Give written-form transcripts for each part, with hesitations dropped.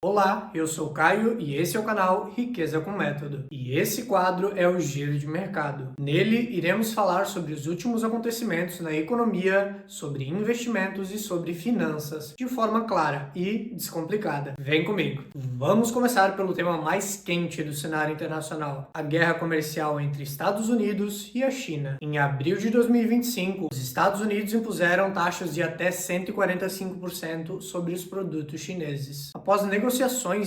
Olá, eu sou o Caio e esse é o canal Riqueza com Método. E esse quadro é o Giro de Mercado. Nele, iremos falar sobre os últimos acontecimentos na economia, sobre investimentos e sobre finanças, de forma clara e descomplicada. Vem comigo! Vamos começar pelo tema mais quente do cenário internacional, a guerra comercial entre Estados Unidos e a China. Em abril de 2025, os Estados Unidos impuseram taxas de até 145% sobre os produtos chineses. Após negociações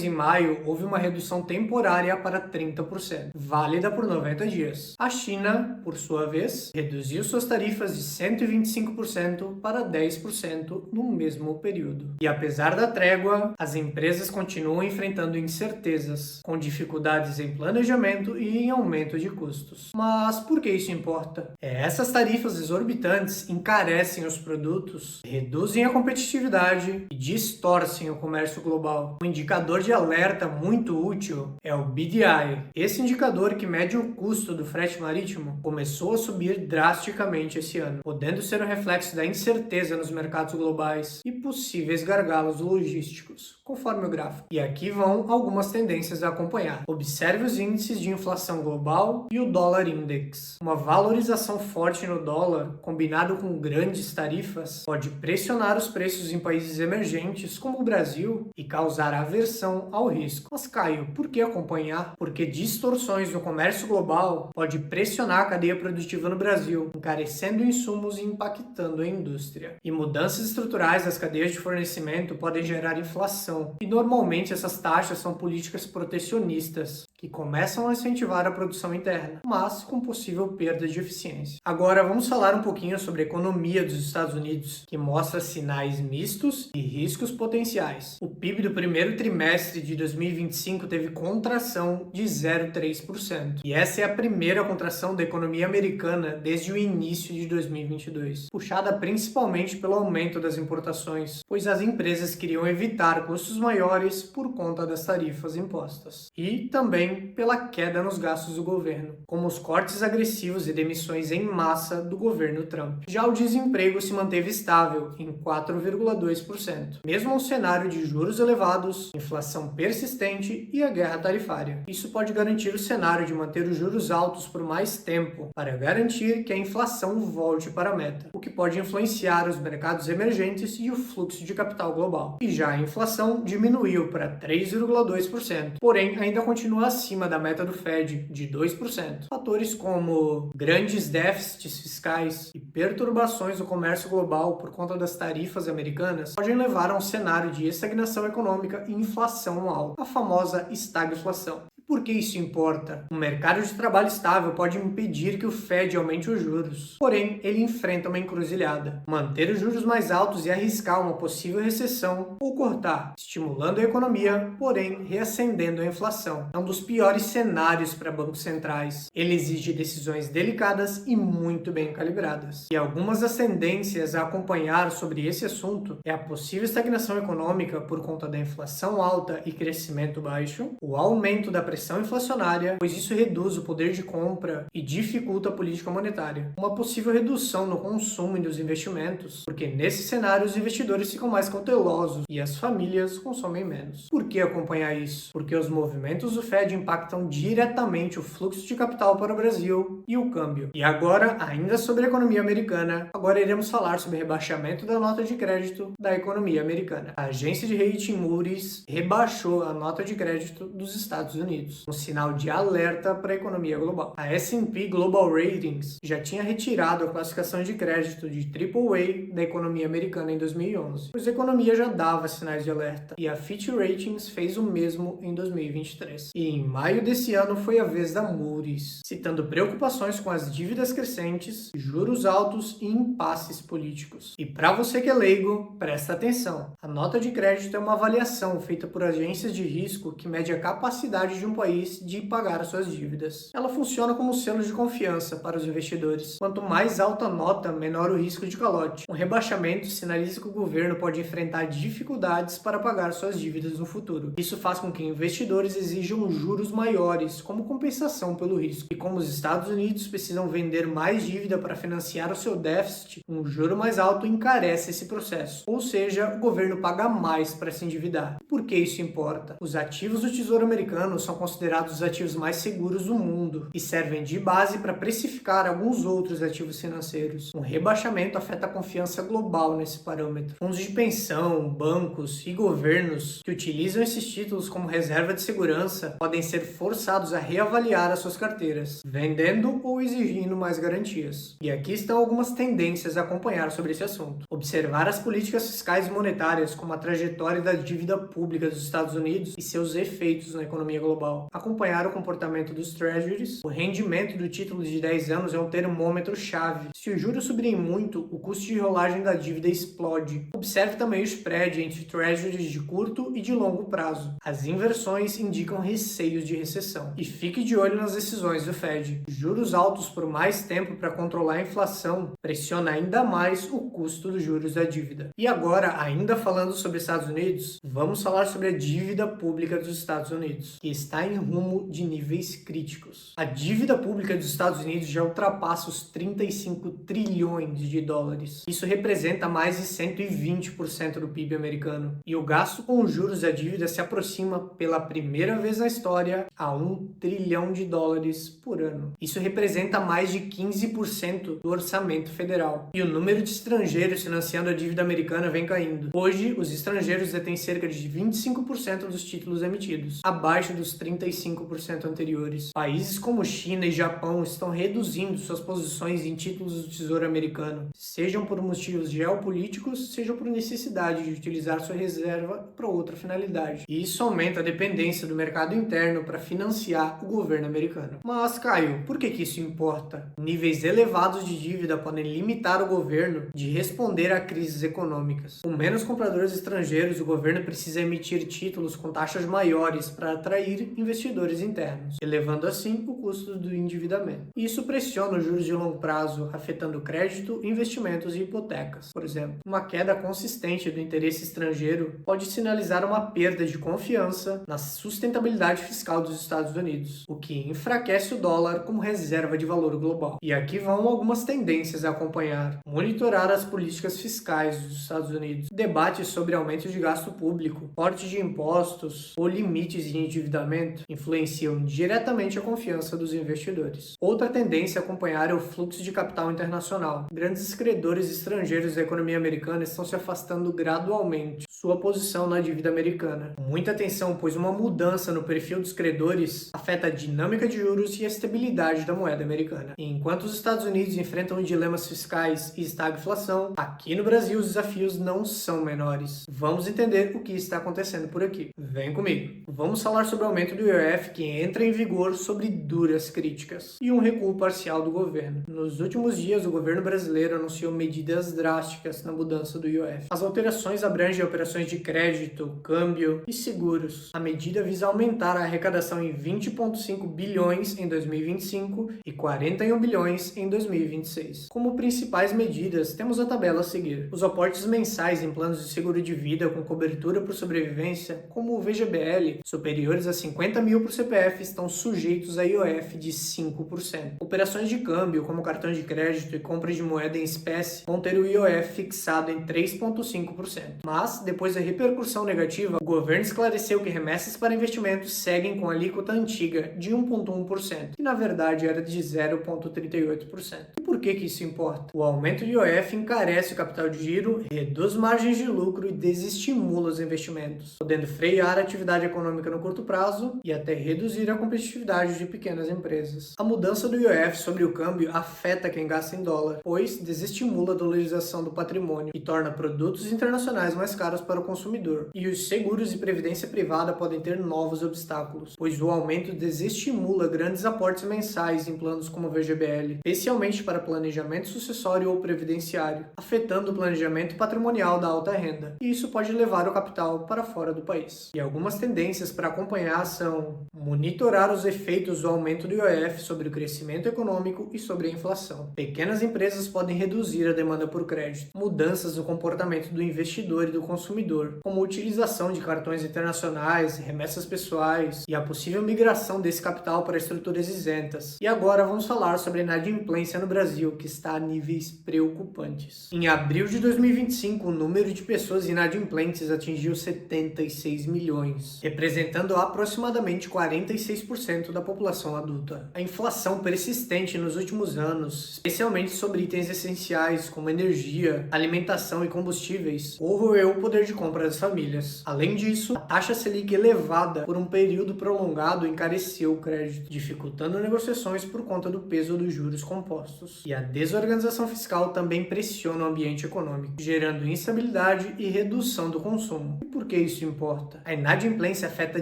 em maio, houve uma redução temporária para 30%, válida por 90 dias. A China, por sua vez, reduziu suas tarifas de 125% para 10% no mesmo período. E apesar da trégua, as empresas continuam enfrentando incertezas, com dificuldades em planejamento e em aumento de custos. Mas por que isso importa? Essas tarifas exorbitantes encarecem os produtos, reduzem a competitividade e distorcem o comércio global. Um indicador de alerta muito útil é o BDI. Esse indicador, que mede o custo do frete marítimo, começou a subir drasticamente esse ano, podendo ser um reflexo da incerteza nos mercados globais e possíveis gargalos logísticos, conforme o gráfico. E aqui vão algumas tendências a acompanhar. Observe os índices de inflação global e o dólar index. Uma valorização forte no dólar, combinado com grandes tarifas, pode pressionar os preços em países emergentes como o Brasil e causar aversão ao risco. Mas Caio, por que acompanhar? Porque distorções no comércio global pode pressionar a cadeia produtiva no Brasil, encarecendo insumos e impactando a indústria. E mudanças estruturais das cadeias de fornecimento podem gerar inflação. E normalmente essas taxas são políticas protecionistas, que começam a incentivar a produção interna, mas com possível perda de eficiência. Agora vamos falar um pouquinho sobre a economia dos Estados Unidos, que mostra sinais mistos e riscos potenciais. O PIB do primeiro trimestre de 2025 teve contração de 0,3%. E essa é a primeira contração da economia americana desde o início de 2022, puxada principalmente pelo aumento das importações, pois as empresas queriam evitar custos maiores por conta das tarifas impostas. E também pela queda nos gastos do governo, como os cortes agressivos e demissões em massa do governo Trump. Já o desemprego se manteve estável em 4,2%, mesmo ao cenário de juros elevados, inflação persistente e a guerra tarifária. Isso pode garantir o cenário de manter os juros altos por mais tempo, para garantir que a inflação volte para a meta, o que pode influenciar os mercados emergentes e o fluxo de capital global. E já a inflação diminuiu para 3,2%, porém ainda continua acima da meta do Fed de 2%. Fatores como grandes déficits fiscais e perturbações no comércio global por conta das tarifas americanas podem levar a um cenário de estagnação econômica e inflação alta, a famosa estagflação. Por que isso importa? Um mercado de trabalho estável pode impedir que o Fed aumente os juros. Porém, ele enfrenta uma encruzilhada: manter os juros mais altos e arriscar uma possível recessão, ou cortar, estimulando a economia, porém reacendendo a inflação. É um dos piores cenários para bancos centrais. Ele exige decisões delicadas e muito bem calibradas. E algumas das tendências a acompanhar sobre esse assunto é a possível estagnação econômica por conta da inflação alta e crescimento baixo, o aumento da pressão inflacionária, pois isso reduz o poder de compra e dificulta a política monetária. Uma possível redução no consumo e nos investimentos, porque nesse cenário os investidores ficam mais cautelosos e as famílias consomem menos. Por que acompanhar isso? Porque os movimentos do Fed impactam diretamente o fluxo de capital para o Brasil e o câmbio. E agora, ainda sobre a economia americana, agora iremos falar sobre o rebaixamento da nota de crédito da economia americana. A agência de rating Moody's rebaixou a nota de crédito dos Estados Unidos, um sinal de alerta para a economia global. A S&P Global Ratings já tinha retirado a classificação de crédito de AAA da economia americana em 2011, pois a economia já dava sinais de alerta, e a Fitch Ratings fez o mesmo em 2023. E em maio desse ano foi a vez da Moody's, citando preocupações com as dívidas crescentes, juros altos e impasses políticos. E para você que é leigo, presta atenção. A nota de crédito é uma avaliação feita por agências de risco que mede a capacidade de um um país de pagar as suas dívidas. Ela funciona como um selo de confiança para os investidores. Quanto mais alta a nota, menor o risco de calote. Um rebaixamento sinaliza que o governo pode enfrentar dificuldades para pagar suas dívidas no futuro. Isso faz com que investidores exijam juros maiores como compensação pelo risco. E como os Estados Unidos precisam vender mais dívida para financiar o seu déficit, um juro mais alto encarece esse processo. Ou seja, o governo paga mais para se endividar. Por que isso importa? Os ativos do Tesouro Americano são considerados os ativos mais seguros do mundo e servem de base para precificar alguns outros ativos financeiros. Um rebaixamento afeta a confiança global nesse parâmetro. Fundos de pensão, bancos e governos que utilizam esses títulos como reserva de segurança podem ser forçados a reavaliar as suas carteiras, vendendo ou exigindo mais garantias. E aqui estão algumas tendências a acompanhar sobre esse assunto. Observar as políticas fiscais e monetárias como a trajetória da dívida pública dos Estados Unidos e seus efeitos na economia global. Acompanhar o comportamento dos treasuries. O rendimento do título de 10 anos é um termômetro-chave. Se os juros subirem muito, o custo de rolagem da dívida explode. Observe também o spread entre treasuries de curto e de longo prazo. As inversões indicam receios de recessão. E fique de olho nas decisões do Fed. Juros altos por mais tempo para controlar a inflação pressiona ainda mais o custo dos juros da dívida. E agora, ainda falando sobre Estados Unidos, vamos falar sobre a dívida pública dos Estados Unidos, que está em rumo de níveis críticos. A dívida pública dos Estados Unidos já ultrapassa os 35 trilhões de dólares. Isso representa mais de 120% do PIB americano. E o gasto com os juros da dívida se aproxima pela primeira vez na história a 1 trilhão de dólares por ano. Isso representa mais de 15% do orçamento federal. E o número de estrangeiros financiando a dívida americana vem caindo. Hoje, os estrangeiros detêm cerca de 25% dos títulos emitidos, abaixo dos 35% anteriores. Países como China e Japão estão reduzindo suas posições em títulos do Tesouro Americano, sejam por motivos geopolíticos, sejam por necessidade de utilizar sua reserva para outra finalidade. E isso aumenta a dependência do mercado interno para financiar o governo americano. Mas, Caio, por que isso importa? Níveis elevados de dívida podem limitar o governo de responder a crises econômicas. Com menos compradores estrangeiros, o governo precisa emitir títulos com taxas maiores para atrair investidores internos, elevando assim o custo do endividamento. Isso pressiona os juros de longo prazo, afetando crédito, investimentos e hipotecas. Por exemplo, uma queda consistente do interesse estrangeiro pode sinalizar uma perda de confiança na sustentabilidade fiscal dos Estados Unidos, o que enfraquece o dólar como reserva de valor global. E aqui vão algumas tendências a acompanhar. Monitorar as políticas fiscais dos Estados Unidos. Debates sobre aumento de gasto público, corte de impostos ou limites de endividamento influenciam diretamente a confiança dos investidores. Outra tendência a acompanhar é o fluxo de capital internacional. Grandes credores estrangeiros da economia americana estão se afastando gradualmente sua posição na dívida americana. Muita atenção, pois uma mudança no perfil dos credores afeta a dinâmica de juros e a estabilidade da moeda americana. E enquanto os Estados Unidos enfrentam dilemas fiscais e estagflação, aqui no Brasil os desafios não são menores. Vamos entender o que está acontecendo por aqui. Vem comigo. Vamos falar sobre o aumento do IOF que entra em vigor sobre duras críticas e um recuo parcial do governo. Nos últimos dias, o governo brasileiro anunciou medidas drásticas na mudança do IOF. As alterações abrangem operações de crédito, câmbio e seguros. A medida visa aumentar a arrecadação em 20,5 bilhões em 2025 e 41 bilhões em 2026. Como principais medidas, temos a tabela a seguir. Os aportes mensais em planos de seguro de vida com cobertura por sobrevivência, como o VGBL, superiores a 50 mil por CPF, estão sujeitos a IOF de 5%. Operações de câmbio, como cartão de crédito e compra de moeda em espécie, vão ter o IOF fixado em 3,5%. Mas, depois da repercussão negativa, o governo esclareceu que remessas para investimentos seguem com a alíquota antiga de 1,1%, que na verdade era de 0,38%. E por que isso importa? O aumento do IOF encarece o capital de giro, reduz margens de lucro e desestimula os investimentos, podendo frear a atividade econômica no curto prazo e até reduzir a competitividade de pequenas empresas. A mudança do IOF sobre o câmbio afeta quem gasta em dólar, pois desestimula a dolarização do patrimônio e torna produtos internacionais mais caros para o consumidor. E os seguros e previdência privada podem ter novos obstáculos, pois o aumento desestimula grandes aportes mensais em planos como o VGBL, especialmente para planos planejamento sucessório ou previdenciário, afetando o planejamento patrimonial da alta renda, e isso pode levar o capital para fora do país. E algumas tendências para acompanhar são monitorar os efeitos do aumento do IOF sobre o crescimento econômico e sobre a inflação. Pequenas empresas podem reduzir a demanda por crédito, mudanças no comportamento do investidor e do consumidor, como a utilização de cartões internacionais, remessas pessoais e a possível migração desse capital para estruturas isentas. E agora vamos falar sobre a inadimplência no Brasil, que está a níveis preocupantes. Em abril de 2025, o número de pessoas inadimplentes atingiu 76 milhões, representando aproximadamente 46% da população adulta. A inflação persistente nos últimos anos, especialmente sobre itens essenciais como energia, alimentação e combustíveis, corroeu o poder de compra das famílias. Além disso, a taxa Selic elevada por um período prolongado encareceu o crédito, dificultando negociações por conta do peso dos juros compostos. E a desorganização fiscal também pressiona o ambiente econômico, gerando instabilidade e redução do consumo. E por que isso importa? A inadimplência afeta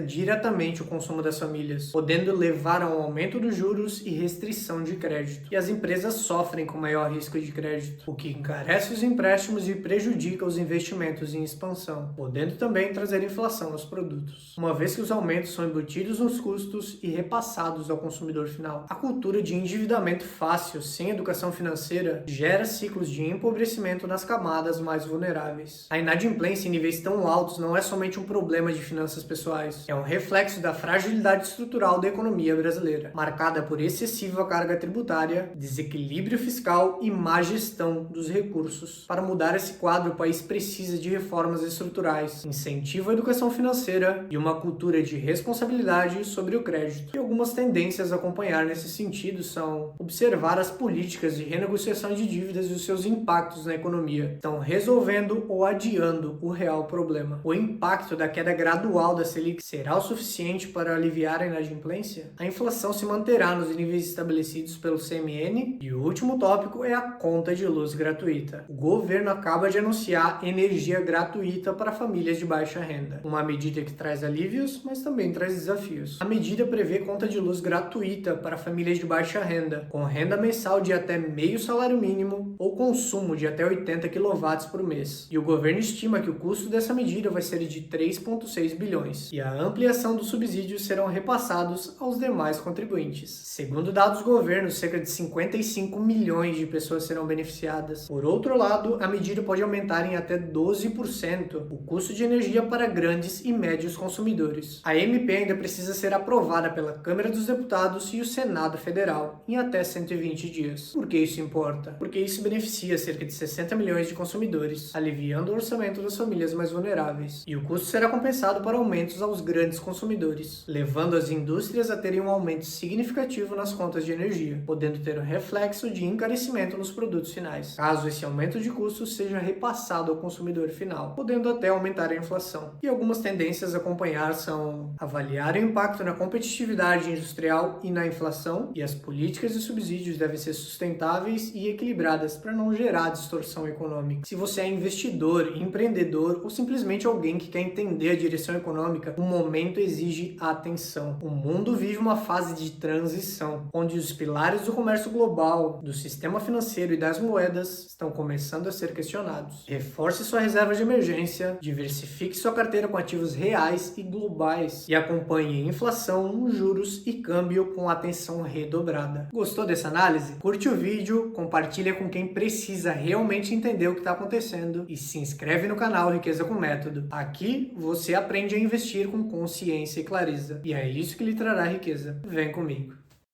diretamente o consumo das famílias, podendo levar a um aumento dos juros e restrição de crédito. E as empresas sofrem com maior risco de crédito, o que encarece os empréstimos e prejudica os investimentos em expansão, podendo também trazer inflação aos produtos, uma vez que os aumentos são embutidos nos custos e repassados ao consumidor final. A cultura de endividamento fácil, sem educação financeira, gera ciclos de empobrecimento nas camadas mais vulneráveis. A inadimplência em níveis tão altos não é somente um problema de finanças pessoais, é um reflexo da fragilidade estrutural da economia brasileira, marcada por excessiva carga tributária, desequilíbrio fiscal e má gestão dos recursos. Para mudar esse quadro, o país precisa de reformas estruturais, incentivo à educação financeira e uma cultura de responsabilidade sobre o crédito. E algumas tendências a acompanhar nesse sentido são observar as políticas de renegociação de dívidas e os seus impactos na economia. Estão resolvendo ou adiando o real problema. O impacto da queda gradual da Selic será o suficiente para aliviar a inadimplência? A inflação se manterá nos níveis estabelecidos pelo CMN? E o último tópico é a conta de luz gratuita. O governo acaba de anunciar energia gratuita para famílias de baixa renda. Uma medida que traz alívios, mas também traz desafios. A medida prevê conta de luz gratuita para famílias de baixa renda, com renda mensal de até meio salário mínimo ou consumo de até 80 kW por mês. E o governo estima que o custo dessa medida vai ser de 3,6 bilhões. E a ampliação dos subsídios serão repassados aos demais contribuintes. Segundo dados do governo, cerca de 55 milhões de pessoas serão beneficiadas. Por outro lado, a medida pode aumentar em até 12% o custo de energia para grandes e médios consumidores. A MP ainda precisa ser aprovada pela Câmara dos Deputados e o Senado Federal em até 120 dias. Por que isso importa? Porque isso beneficia cerca de 60 milhões de consumidores, aliviando o orçamento das famílias mais vulneráveis. E o custo será compensado para aumentos aos grandes consumidores, levando as indústrias a terem um aumento significativo nas contas de energia, podendo ter um reflexo de encarecimento nos produtos finais, caso esse aumento de custos seja repassado ao consumidor final, podendo até aumentar a inflação. E algumas tendências a acompanhar são avaliar o impacto na competitividade industrial e na inflação, e as políticas de subsídios devem ser sustentáveis e equilibradas para não gerar distorção econômica. Se você é investidor, empreendedor ou simplesmente alguém que quer entender a direção econômica, o momento exige atenção. O mundo vive uma fase de transição, onde os pilares do comércio global, do sistema financeiro e das moedas estão começando a ser questionados. Reforce sua reserva de emergência, diversifique sua carteira com ativos reais e globais e acompanhe inflação, juros e câmbio com atenção redobrada. Gostou dessa análise? Curte o vídeo, compartilha com quem precisa realmente entender o que está acontecendo e se inscreve no canal Riqueza com Método. Aqui você aprende a investir com consciência e clareza. E é isso que lhe trará riqueza. Vem comigo.